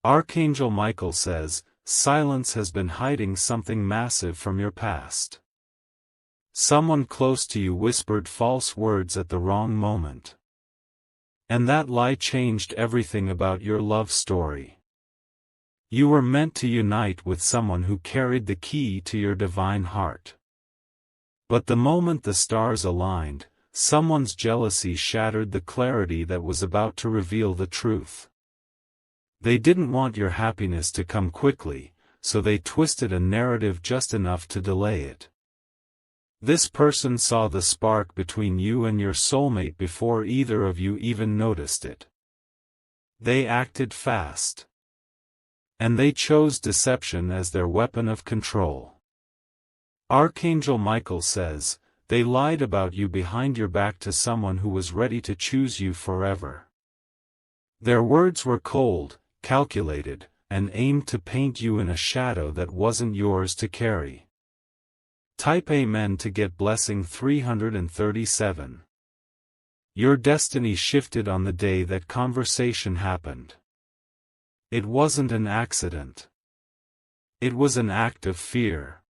Archangel Michael says, silence has been hiding something massive from your past. Someone close to you whispered false words at the wrong moment. And that lie changed everything about your love story. You were meant to unite with someone who carried the key to your divine heart. But the moment the stars aligned, someone's jealousy shattered the clarity that was about to reveal the truth. They didn't want your happiness to come quickly, so they twisted a narrative just enough to delay it. This person saw the spark between you and your soulmate before either of you even noticed it. They acted fast. And they chose deception as their weapon of control. Archangel Michael says, they lied about you behind your back to someone who was ready to choose you forever. Their words were cold, calculated, and aimed to paint you in a shadow that wasn't yours to carry. Type Amen to get blessing 337. Your destiny shifted on the day that conversation happened. It wasn't an accident. It was an act of fear.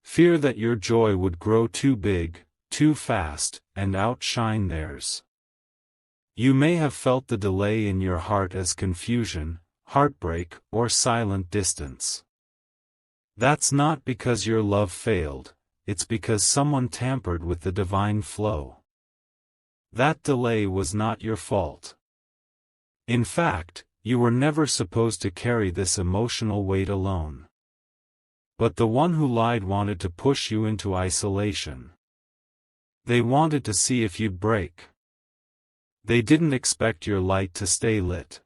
Fear that your joy would grow too big, too fast, and outshine theirs. You may have felt the delay in your heart as confusion, heartbreak, or silent distance. That's not because your love failed, it's because someone tampered with the divine flow. That delay was not your fault. In fact, you were never supposed to carry this emotional weight alone. But the one who lied wanted to push you into isolation. They wanted to see if you'd break. They didn't expect your light to stay lit.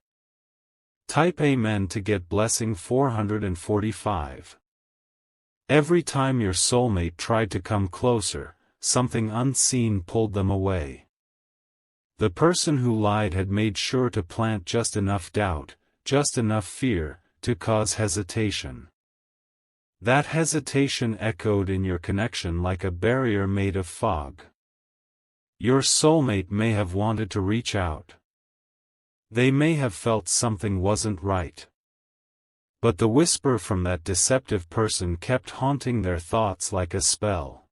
Type Amen to get blessing 445. Every time your soulmate tried to come closer, something unseen pulled them away. The person who lied had made sure to plant just enough doubt, just enough fear, to cause hesitation. That hesitation echoed in your connection like a barrier made of fog. Your soulmate may have wanted to reach out. They may have felt something wasn't right. But the whisper from that deceptive person kept haunting their thoughts like a spell.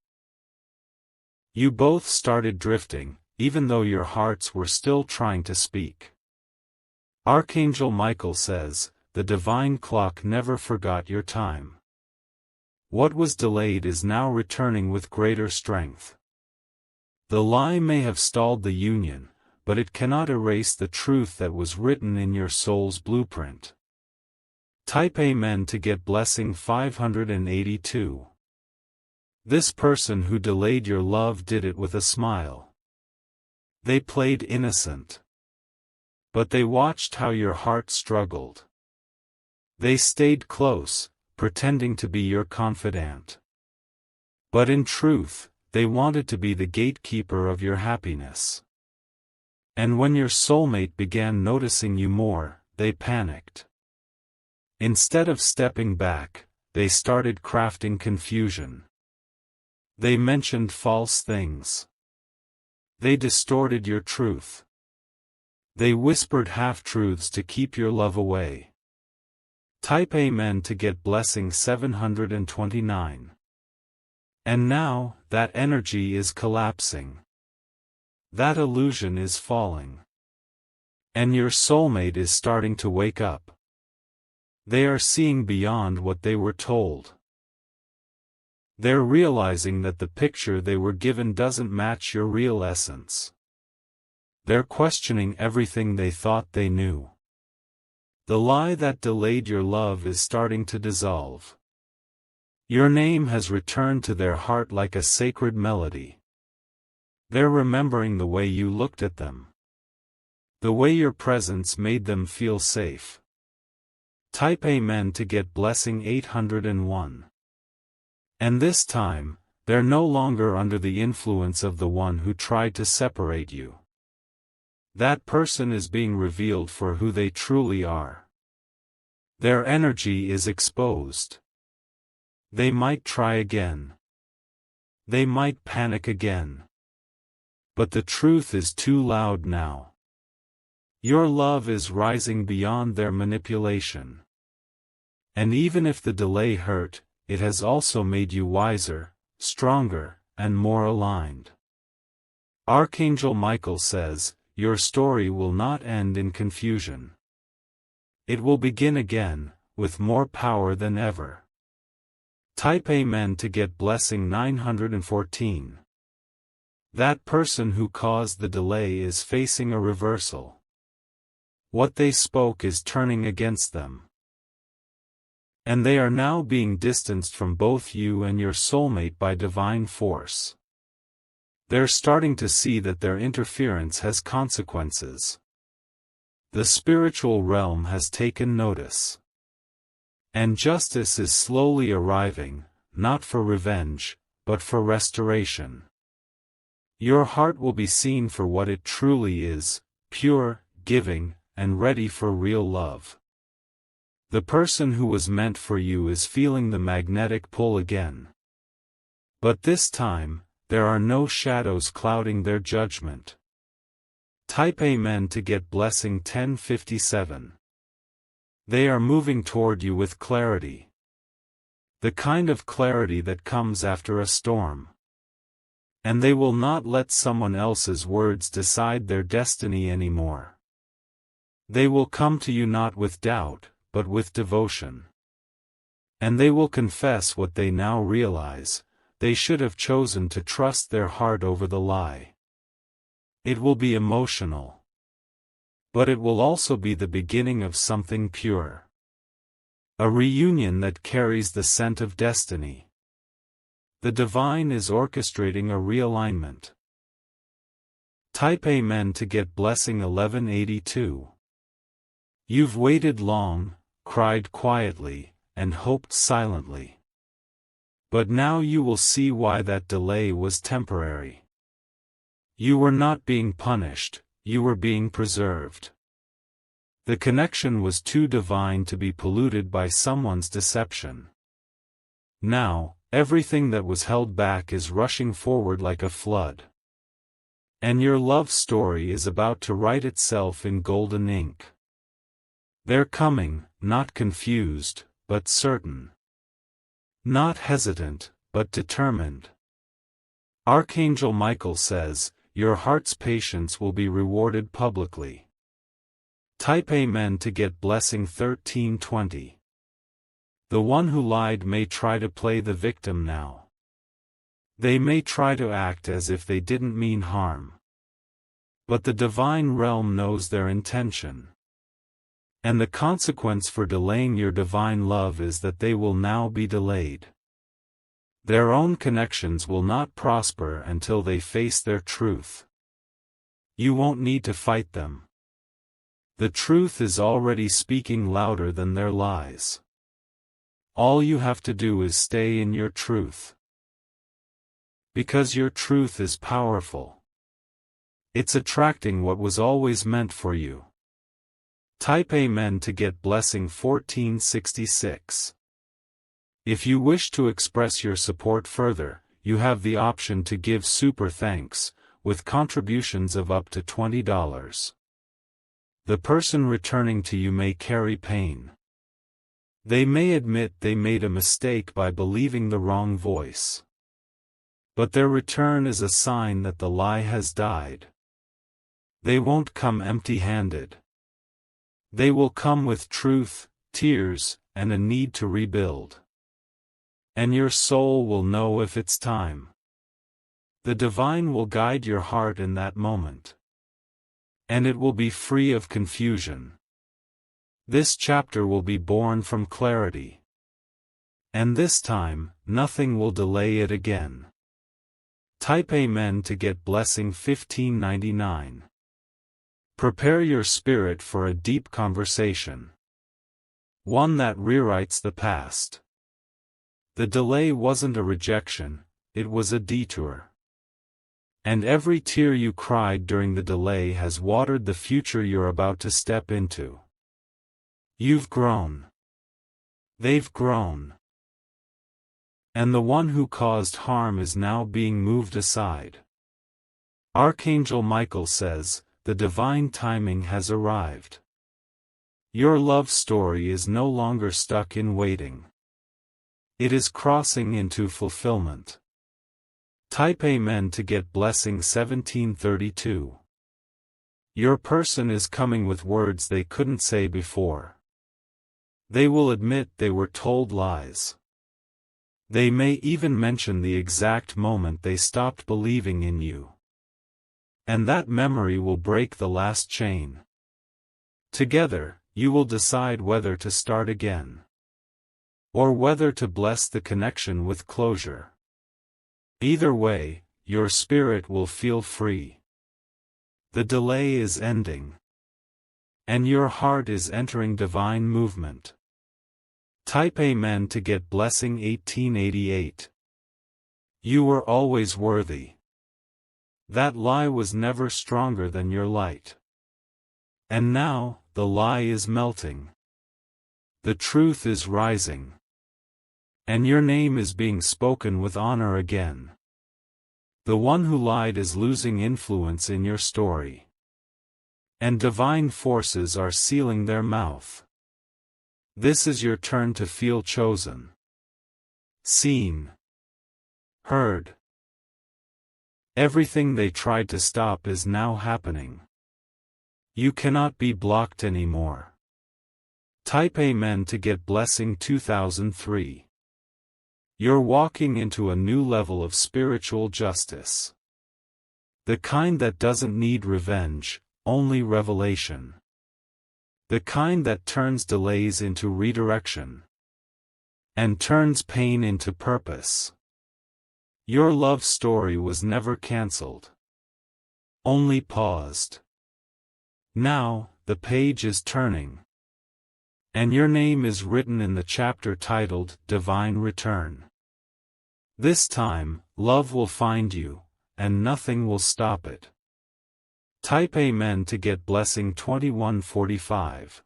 You both started drifting, even though your hearts were still trying to speak. Archangel Michael says, the divine clock never forgot your time. What was delayed is now returning with greater strength. The lie may have stalled the union, but it cannot erase the truth that was written in your soul's blueprint. Type Amen to get blessing 582. This person who delayed your love did it with a smile. They played innocent. But they watched how your heart struggled. They stayed close, pretending to be your confidant. But in truth, they wanted to be the gatekeeper of your happiness. And when your soulmate began noticing you more, they panicked. Instead of stepping back, they started crafting confusion. They mentioned false things. They distorted your truth. They whispered half-truths to keep your love away. Type Amen to get blessing 729. And now, that energy is collapsing. That illusion is falling. And your soulmate is starting to wake up. They are seeing beyond what they were told. They're realizing that the picture they were given doesn't match your real essence. They're questioning everything they thought they knew. The lie that delayed your love is starting to dissolve. Your name has returned to their heart like a sacred melody. They're remembering the way you looked at them. The way your presence made them feel safe. Type Amen to get blessing 801. And this time, they're no longer under the influence of the one who tried to separate you. That person is being revealed for who they truly are. Their energy is exposed. They might try again. They might panic again. But the truth is too loud now. Your love is rising beyond their manipulation. And even if the delay hurt, it has also made you wiser, stronger, and more aligned. Archangel Michael says, your story will not end in confusion. It will begin again, with more power than ever. Type Amen to get blessing 914. That person who caused the delay is facing a reversal. What they spoke is turning against them. And they are now being distanced from both you and your soulmate by divine force. They're starting to see that their interference has consequences. The spiritual realm has taken notice. And justice is slowly arriving, not for revenge, but for restoration. Your heart will be seen for what it truly is, pure, giving, and ready for real love. The person who was meant for you is feeling the magnetic pull again. But this time, there are no shadows clouding their judgment. Type Amen to get blessing 1057. They are moving toward you with clarity. The kind of clarity that comes after a storm. And they will not let someone else's words decide their destiny anymore. They will come to you not with doubt, but with devotion. And they will confess what they now realize: they should have chosen to trust their heart over the lie. It will be emotional. But it will also be the beginning of something pure. A reunion that carries the scent of destiny. The divine is orchestrating a realignment. Type Amen to get blessing 1182. You've waited long, cried quietly, and hoped silently. But now you will see why that delay was temporary. You were not being punished, you were being preserved. The connection was too divine to be polluted by someone's deception. Now, everything that was held back is rushing forward like a flood. And your love story is about to write itself in golden ink. They're coming, not confused, but certain. Not hesitant, but determined. Archangel Michael says, your heart's patience will be rewarded publicly. Type Amen to get blessing 1320. The one who lied may try to play the victim now. They may try to act as if they didn't mean harm. But the divine realm knows their intention. And the consequence for delaying your divine love is that they will now be delayed. Their own connections will not prosper until they face their truth. You won't need to fight them. The truth is already speaking louder than their lies. All you have to do is stay in your truth. Because your truth is powerful. It's attracting what was always meant for you. Type Amen to get blessing 1466. If you wish to express your support further, you have the option to give super thanks, with contributions of up to $20. The person returning to you may carry pain. They may admit they made a mistake by believing the wrong voice. But their return is a sign that the lie has died. They won't come empty-handed. They will come with truth, tears, and a need to rebuild. And your soul will know if it's time. The divine will guide your heart in that moment. And it will be free of confusion. This chapter will be born from clarity. And this time, nothing will delay it again. Type Amen to get blessing 1599. Prepare your spirit for a deep conversation. One that rewrites the past. The delay wasn't a rejection, it was a detour. And every tear you cried during the delay has watered the future you're about to step into. You've grown. They've grown. And the one who caused harm is now being moved aside. Archangel Michael says, the divine timing has arrived. Your love story is no longer stuck in waiting. It is crossing into fulfillment. Type Amen to get blessing 1732. Your person is coming with words they couldn't say before. They will admit they were told lies. They may even mention the exact moment they stopped believing in you. And that memory will break the last chain. Together, you will decide whether to start again. Or whether to bless the connection with closure. Either way, your spirit will feel free. The delay is ending. And your heart is entering divine movement. Type Amen to get blessing 1888. You were always worthy. That lie was never stronger than your light. And now, the lie is melting. The truth is rising. And your name is being spoken with honor again. The one who lied is losing influence in your story. And divine forces are sealing their mouth. This is your turn to feel chosen. Seen. Heard. Everything they tried to stop is now happening. You cannot be blocked anymore. Type Amen to get blessing 2003. You're walking into a new level of spiritual justice. The kind that doesn't need revenge, only revelation. The kind that turns delays into redirection. And turns pain into purpose. Your love story was never cancelled. Only paused. Now, the page is turning. And your name is written in the chapter titled Divine Return. This time, love will find you, and nothing will stop it. Type Amen to get blessing 2145.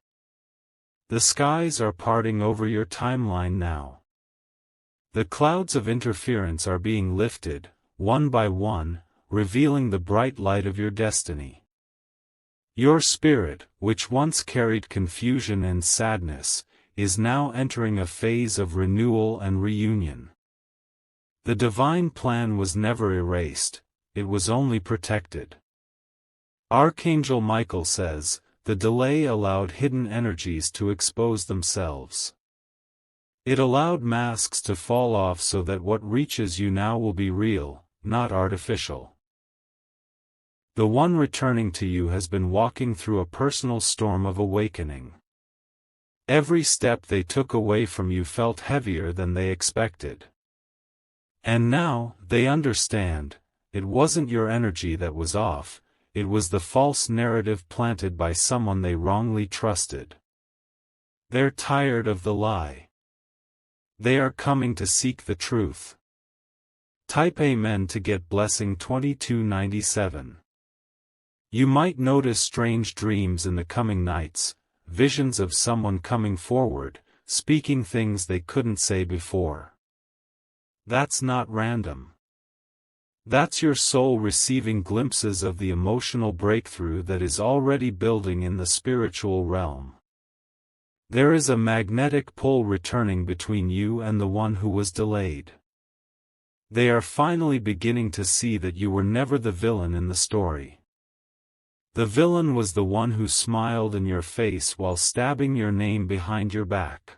The skies are parting over your timeline now. The clouds of interference are being lifted, one by one, revealing the bright light of your destiny. Your spirit, which once carried confusion and sadness, is now entering a phase of renewal and reunion. The divine plan was never erased, it was only protected. Archangel Michael says, the delay allowed hidden energies to expose themselves. It allowed masks to fall off so that what reaches you now will be real, not artificial. The one returning to you has been walking through a personal storm of awakening. Every step they took away from you felt heavier than they expected. And now, they understand, it wasn't your energy that was off, it was the false narrative planted by someone they wrongly trusted. They're tired of the lie. They are coming to seek the truth. Type Amen to get blessing 2297. You might notice strange dreams in the coming nights, visions of someone coming forward, speaking things they couldn't say before. That's not random. That's your soul receiving glimpses of the emotional breakthrough that is already building in the spiritual realm. There is a magnetic pull returning between you and the one who was delayed. They are finally beginning to see that you were never the villain in the story. The villain was the one who smiled in your face while stabbing your name behind your back.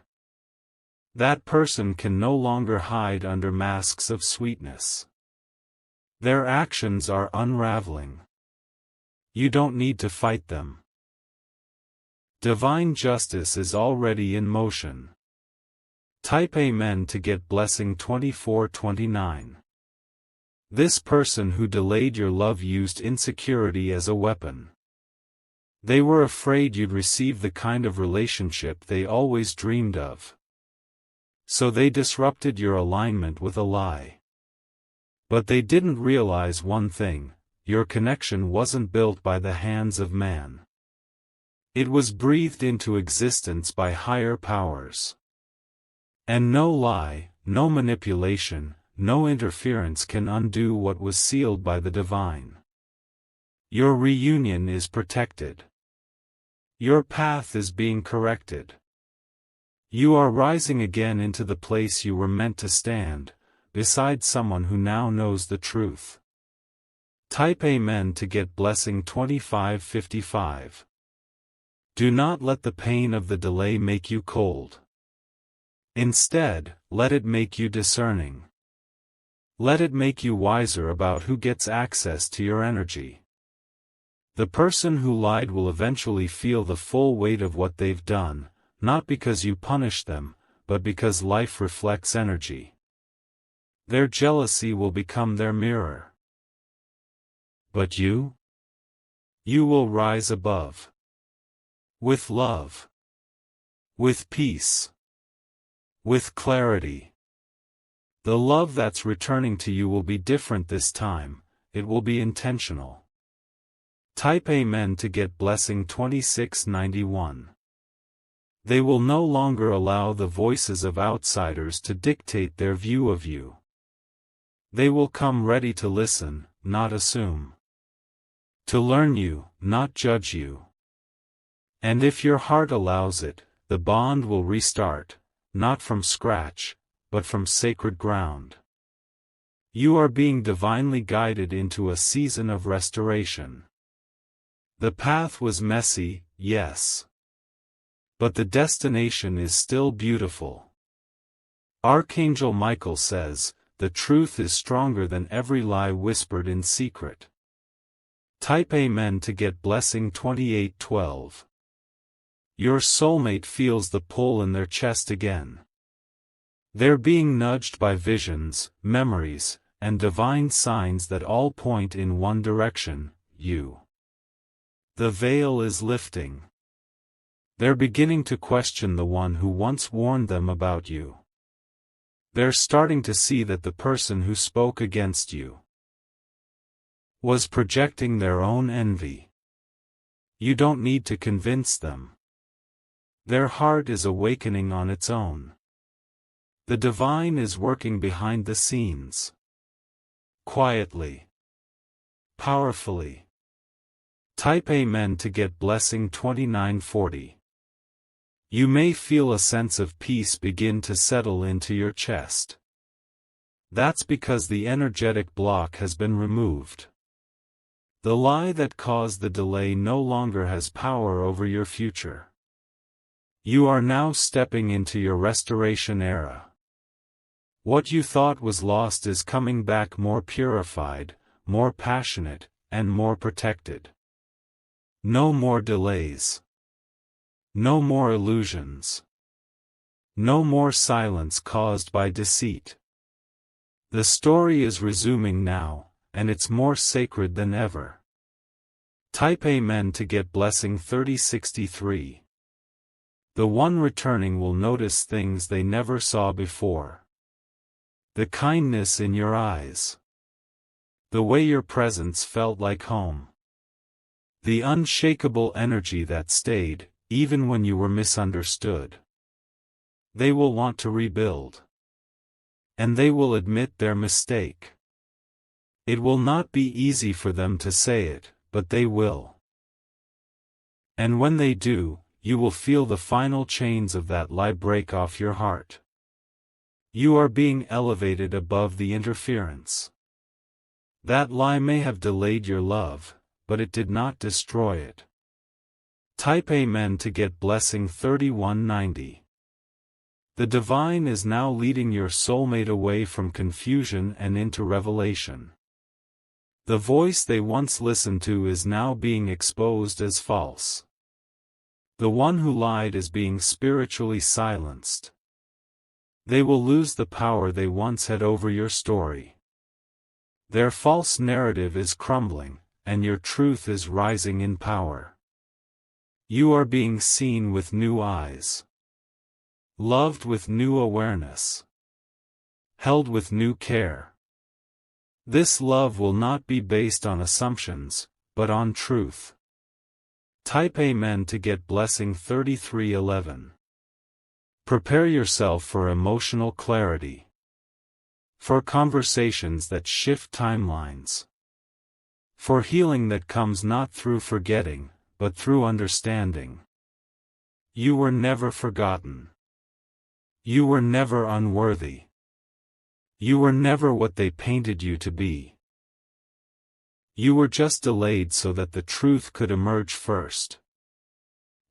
That person can no longer hide under masks of sweetness. Their actions are unraveling. You don't need to fight them. Divine justice is already in motion. Type Amen to get blessing 2429. This person who delayed your love used insecurity as a weapon. They were afraid you'd receive the kind of relationship they always dreamed of. So they disrupted your alignment with a lie. But they didn't realize one thing, your connection wasn't built by the hands of man. It was breathed into existence by higher powers. And no lie, no manipulation, no interference can undo what was sealed by the divine. Your reunion is protected. Your path is being corrected. You are rising again into the place you were meant to stand, beside someone who now knows the truth. Type Amen to get blessing 2555. Do not let the pain of the delay make you cold. Instead, let it make you discerning. Let it make you wiser about who gets access to your energy. The person who lied will eventually feel the full weight of what they've done, not because you punish them, but because life reflects energy. Their jealousy will become their mirror. But you? You will rise above. With love. With peace. With clarity. The love that's returning to you will be different this time, it will be intentional. Type Amen to get blessing 2691. They will no longer allow the voices of outsiders to dictate their view of you. They will come ready to listen, not assume. To learn you, not judge you. And if your heart allows it, the bond will restart, not from scratch, but from sacred ground. You are being divinely guided into a season of restoration. The path was messy, yes. But the destination is still beautiful. Archangel Michael says, the truth is stronger than every lie whispered in secret. Type Amen to get blessing 2812. Your soulmate feels the pull in their chest again. They're being nudged by visions, memories, and divine signs that all point in one direction, you. The veil is lifting. They're beginning to question the one who once warned them about you. They're starting to see that the person who spoke against you was projecting their own envy. You don't need to convince them. Their heart is awakening on its own. The divine is working behind the scenes. Quietly. Powerfully. Type Amen to get blessing 2940. You may feel a sense of peace begin to settle into your chest. That's because the energetic block has been removed. The lie that caused the delay no longer has power over your future. You are now stepping into your restoration era. What you thought was lost is coming back more purified, more passionate, and more protected. No more delays. No more illusions. No more silence caused by deceit. The story is resuming now, and it's more sacred than ever. Type Amen to get blessing 3063. The one returning will notice things they never saw before. The kindness in your eyes. The way your presence felt like home. The unshakable energy that stayed, even when you were misunderstood. They will want to rebuild. And they will admit their mistake. It will not be easy for them to say it, but they will. And when they do, you will feel the final chains of that lie break off your heart. You are being elevated above the interference. That lie may have delayed your love, but it did not destroy it. Type Amen to get blessing 3190. The divine is now leading your soulmate away from confusion and into revelation. The voice they once listened to is now being exposed as false. The one who lied is being spiritually silenced. They will lose the power they once had over your story. Their false narrative is crumbling, and your truth is rising in power. You are being seen with new eyes. Loved with new awareness. Held with new care. This love will not be based on assumptions, but on truth. Type Amen to get blessing 3311. Prepare yourself for emotional clarity. For conversations that shift timelines. For healing that comes not through forgetting, but through understanding. You were never forgotten. You were never unworthy. You were never what they painted you to be. You were just delayed so that the truth could emerge first.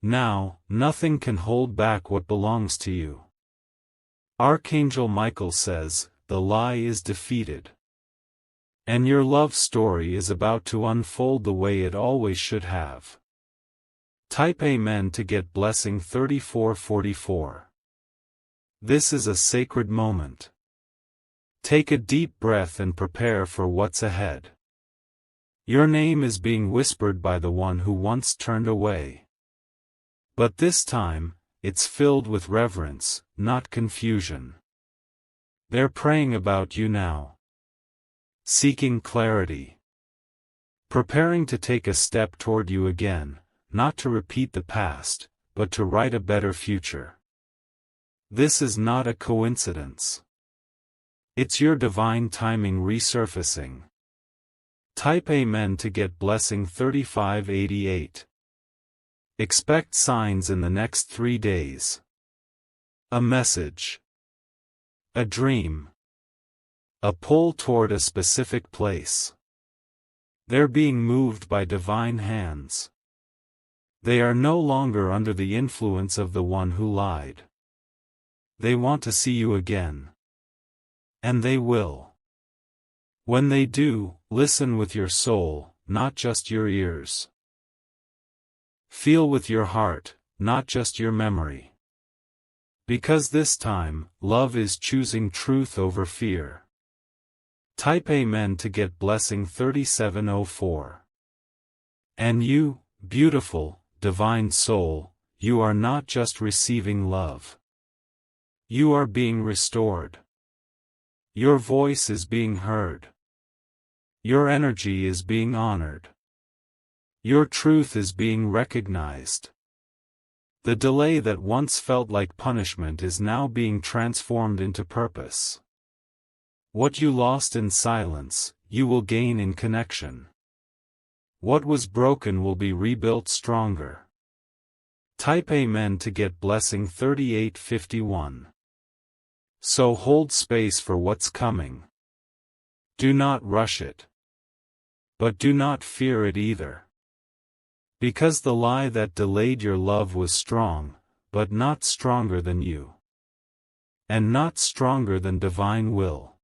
Now, nothing can hold back what belongs to you. Archangel Michael says, the lie is defeated. And your love story is about to unfold the way it always should have. Type Amen to get blessing 3444. This is a sacred moment. Take a deep breath and prepare for what's ahead. Your name is being whispered by the one who once turned away. But this time, it's filled with reverence, not confusion. They're praying about you now. Seeking clarity. Preparing to take a step toward you again, not to repeat the past, but to write a better future. This is not a coincidence. It's your divine timing resurfacing. Type Amen to get blessing 3588. Expect signs in the next 3 days. A message. A dream. A pull toward a specific place. They're being moved by divine hands. They are no longer under the influence of the one who lied. They want to see you again. And they will. When they do, listen with your soul, not just your ears. Feel with your heart, not just your memory. Because this time, love is choosing truth over fear. Type Amen to get blessing 3704. And you, beautiful, divine soul, you are not just receiving love. You are being restored. Your voice is being heard. Your energy is being honored. Your truth is being recognized. The delay that once felt like punishment is now being transformed into purpose. What you lost in silence, you will gain in connection. What was broken will be rebuilt stronger. Type Amen to get blessing 3851. So hold space for what's coming. Do not rush it. But do not fear it either. Because the lie that delayed your love was strong, but not stronger than you. And not stronger than divine will.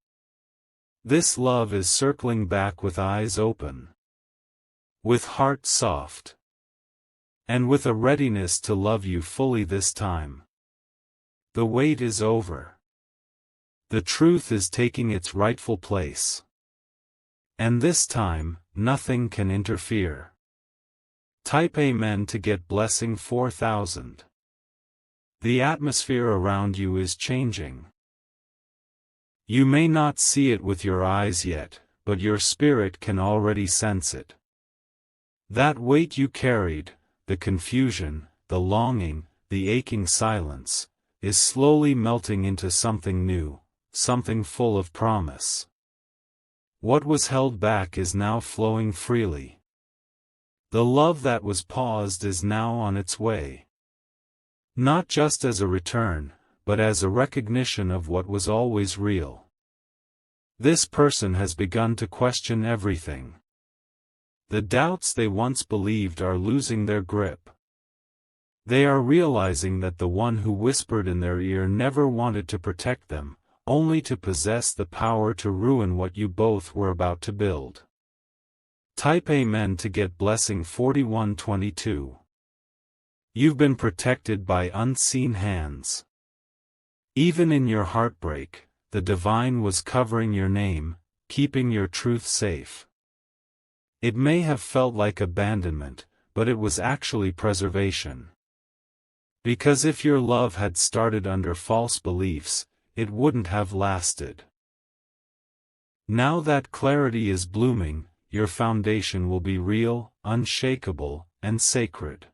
This love is circling back with eyes open. With heart soft. And with a readiness to love you fully this time. The wait is over. The truth is taking its rightful place. And this time, nothing can interfere. Type Amen to get blessing 4000. The atmosphere around you is changing. You may not see it with your eyes yet, but your spirit can already sense it. That weight you carried, the confusion, the longing, the aching silence, is slowly melting into something new, something full of promise. What was held back is now flowing freely. The love that was paused is now on its way. Not just as a return, but as a recognition of what was always real. This person has begun to question everything. The doubts they once believed are losing their grip. They are realizing that the one who whispered in their ear never wanted to protect them, only to possess the power to ruin what you both were about to build. Type Amen to get blessing 4122. You've been protected by unseen hands. Even in your heartbreak, the divine was covering your name, keeping your truth safe. It may have felt like abandonment, but it was actually preservation. Because if your love had started under false beliefs, it wouldn't have lasted. Now that clarity is blooming, your foundation will be real, unshakable, and sacred.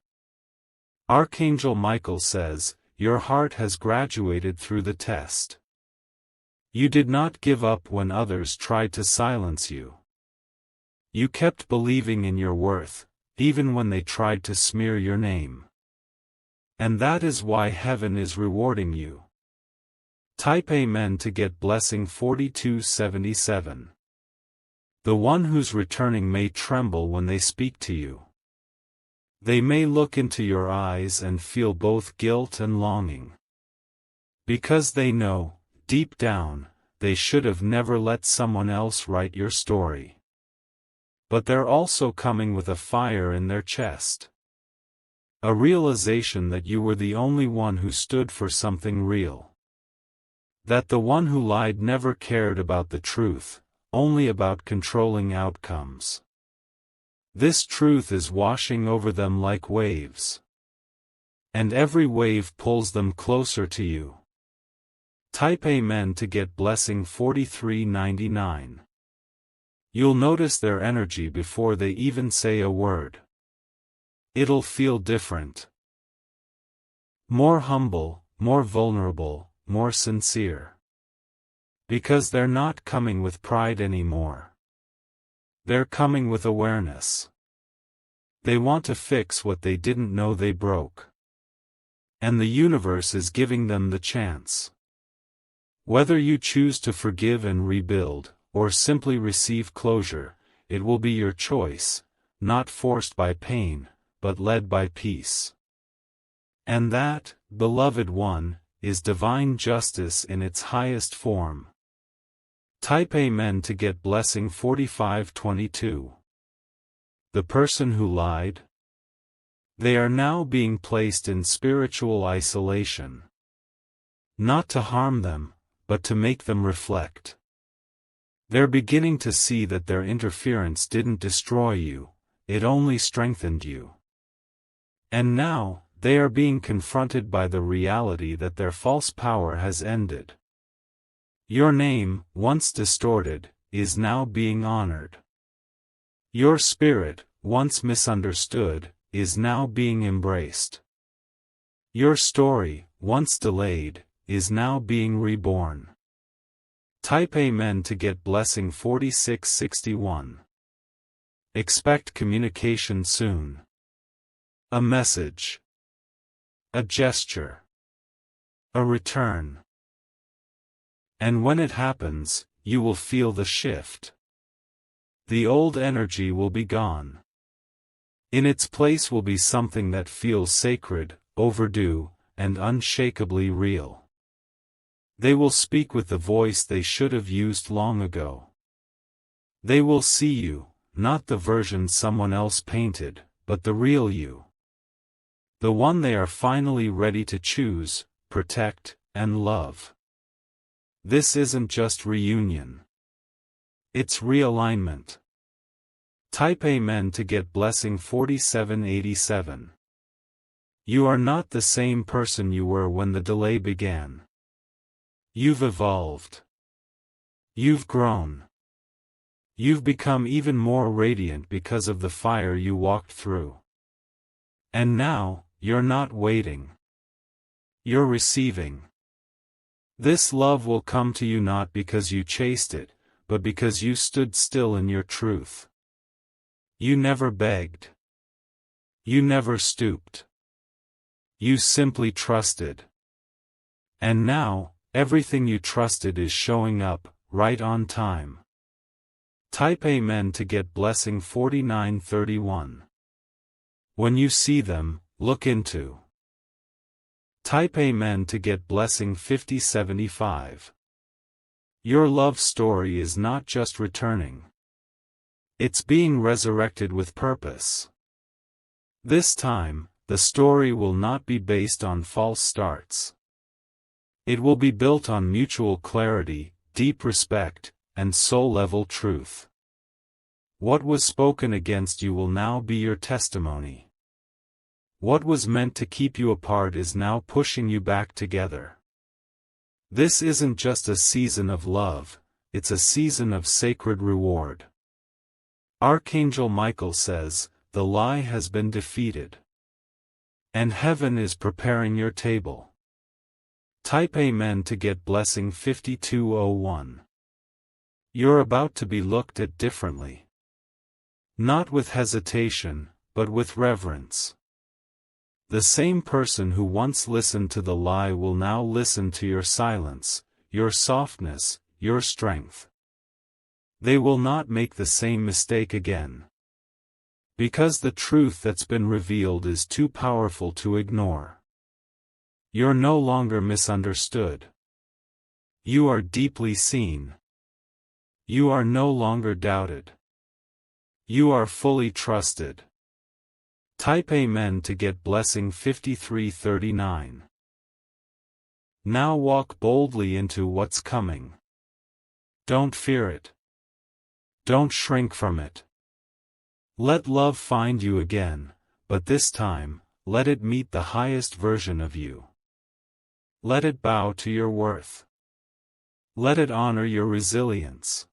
Archangel Michael says, your heart has graduated through the test. You did not give up when others tried to silence you. You kept believing in your worth, even when they tried to smear your name. And that is why heaven is rewarding you. Type Amen to get blessing 4277. The one who's returning may tremble when they speak to you. They may look into your eyes and feel both guilt and longing. Because they know, deep down, they should have never let someone else write your story. But they're also coming with a fire in their chest. A realization that you were the only one who stood for something real. That the one who lied never cared about the truth, only about controlling outcomes. This truth is washing over them like waves. And every wave pulls them closer to you. Type Amen to get blessing 4399. You'll notice their energy before they even say a word. It'll feel different. More humble, more vulnerable, more sincere. Because they're not coming with pride anymore. They're coming with awareness. They want to fix what they didn't know they broke. And the universe is giving them the chance. Whether you choose to forgive and rebuild, or simply receive closure, it will be your choice, not forced by pain, but led by peace. And that, beloved one, is divine justice in its highest form. Type Amen to get blessing 4522. The person who lied? They are now being placed in spiritual isolation. Not to harm them, but to make them reflect. They're beginning to see that their interference didn't destroy you, it only strengthened you. And now, they are being confronted by the reality that their false power has ended. Your name, once distorted, is now being honored. Your spirit, once misunderstood, is now being embraced. Your story, once delayed, is now being reborn. Type Amen to get blessing 4661. Expect communication soon. A message. A gesture. A return. And when it happens, you will feel the shift. The old energy will be gone. In its place will be something that feels sacred, overdue, and unshakably real. They will speak with the voice they should have used long ago. They will see you, not the version someone else painted, but the real you. The one they are finally ready to choose, protect, and love. This isn't just reunion. It's realignment. Type Amen to get blessing 4787. You are not the same person you were when the delay began. You've evolved. You've grown. You've become even more radiant because of the fire you walked through. And now, you're not waiting. You're receiving. This love will come to you not because you chased it, but because you stood still in your truth. You never begged. You never stooped. You simply trusted. And now, everything you trusted is showing up, right on time. Type Amen to get blessing 4931. When you see them, look into. Type Amen to get blessing 5075. Your love story is not just returning. It's being resurrected with purpose. This time, the story will not be based on false starts. It will be built on mutual clarity, deep respect, and soul-level truth. What was spoken against you will now be your testimony. What was meant to keep you apart is now pushing you back together. This isn't just a season of love, it's a season of sacred reward. Archangel Michael says, the lie has been defeated. And heaven is preparing your table. Type Amen to get blessing 5201. You're about to be looked at differently. Not with hesitation, but with reverence. The same person who once listened to the lie will now listen to your silence, your softness, your strength. They will not make the same mistake again. Because the truth that's been revealed is too powerful to ignore. You're no longer misunderstood. You are deeply seen. You are no longer doubted. You are fully trusted. Type Amen to get blessing 5339. Now walk boldly into what's coming. Don't fear it. Don't shrink from it. Let love find you again, but this time, let it meet the highest version of you. Let it bow to your worth. Let it honor your resilience.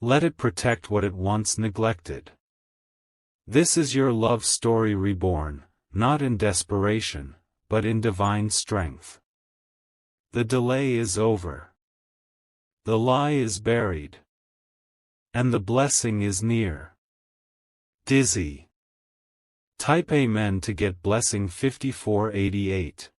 Let it protect what it once neglected. This is your love story reborn, not in desperation, but in divine strength. The delay is over. The lie is buried. And the blessing is near. Dizzy. Type Amen to get blessing 5488.